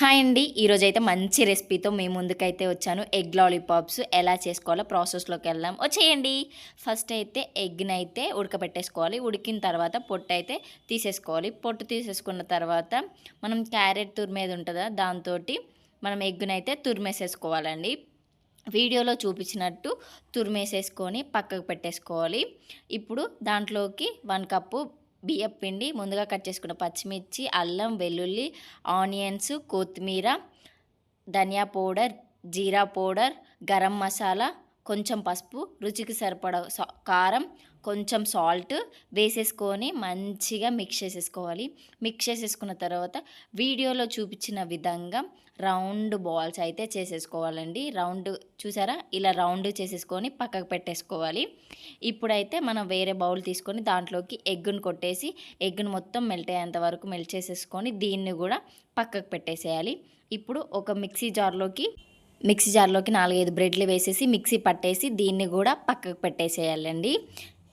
Hi అండి. ఈరోజైతే మంచి రెసిపీతో మీ ముందుకైతే వచ్చాను. ఎగ్ లాలీపాప్స్ ఎలా చేసుకోవాలో ప్రాసెస్లోకి వెళ్దాం. వచ్చేయండి. ఫస్ట్ అయితే ఎగ్‌నైతే ఉడకబెట్టేసుకోవాలి. ఉడికిన తర్వాత పొట్టు అయితే తీసేసుకోవాలి. పొట్టు తీసేసుకున్న తర్వాత మనం క్యారెట్ తురిమేది ఉంటుందా దాంతోటి మనం ఎగ్‌నైతే తురిమేసేసుకోవాలండి. వీడియోలో చూపించినట్టు తురిమేసేసుకొని పక్కకు పెట్టేసుకోవాలి. ఇప్పుడు దాంట్లోకి 1 కప్పు బియ్యం పిండి, ముందుగా కట్ చేసుకున్న పచ్చిమిర్చి, అల్లం, వెల్లుల్లి, ఆనియన్స్, కొత్తిమీర, ధనియా పౌడర్, జీరా పౌడర్, గరం మసాలా, కొంచెం పసుపు, రుచికి సరిపడా కారం, కొంచెం సాల్ట్ వేసేసుకొని మంచిగా మిక్స్ చేసేసుకోవాలి. మిక్స్ చేసేసుకున్న తర్వాత వీడియోలో చూపించిన విధంగా రౌండ్ బాల్స్ అయితే చేసేసుకోవాలండి. రౌండ్ చూసారా, ఇలా రౌండ్ చేసేసుకొని పక్కకు పెట్టేసుకోవాలి. ఇప్పుడైతే మనం వేరే బౌల్ తీసుకొని దాంట్లోకి ఎగ్గును కొట్టేసి ఎగ్గును మొత్తం మెల్ట్ అయ్యేంత వరకు మెల్ట్ చేసేసుకొని దీన్ని కూడా పక్కకు పెట్టేసేయాలి. ఇప్పుడు ఒక మిక్సీ జార్లోకి 4-5 బ్రెడ్లు వేసేసి మిక్సీ పట్టేసి దీన్ని కూడా పక్కకు పెట్టేసేయాలండి.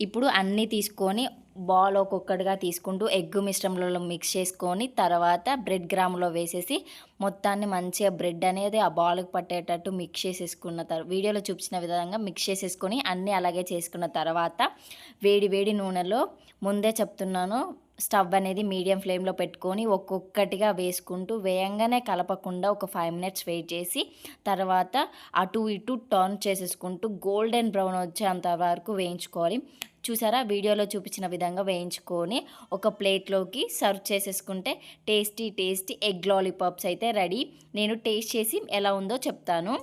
ఇప్పుడు అన్నీ తీసుకొని బాల్ ఒక్కొక్కటిగా తీసుకుంటూ ఎగ్ మిశ్రమంలో మిక్స్ చేసుకొని తర్వాత బ్రెడ్ గ్రాములో వేసేసి మొత్తాన్ని మంచిగా బ్రెడ్ అనేది ఆ బాల్కి పట్టేటట్టు మిక్స్ చేసేసుకున్న తర్వాత వీడియోలో చూపించిన విధంగా మిక్స్ చేసేసుకొని అన్నీ అలాగే చేసుకున్న తర్వాత వేడి వేడి నూనెలో ముందే చెప్తున్నాను స్టవ్ అనేది మీడియం ఫ్లేమ్లో పెట్టుకొని ఒక్కొక్కటిగా వేసుకుంటూ వేయంగానే కలపకుండా ఒక 5 మినిట్స్ వెయిట్ చేసి తర్వాత అటు ఇటు టర్న్ చేసేసుకుంటూ గోల్డెన్ బ్రౌన్ వచ్చేంత వరకు వేయించుకోవాలి. చూసారా, వీడియోలో చూపించిన విధంగా వేయించుకొని ఒక ప్లేట్లోకి సర్వ్ చేసేసుకుంటే టేస్టీ ఎగ్ లాలీపాప్స్ అయితే రెడీ. నేను టేస్ట్ చేసి ఎలా ఉందో చెప్తాను.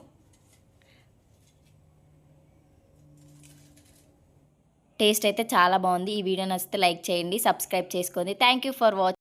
టేస్ట్ అయితే చాలా బాగుంది. ఈ వీడియో నచ్చితే లైక్ చేయండి, సబ్స్క్రైబ్ చేసుకోండి. Thank you for watching.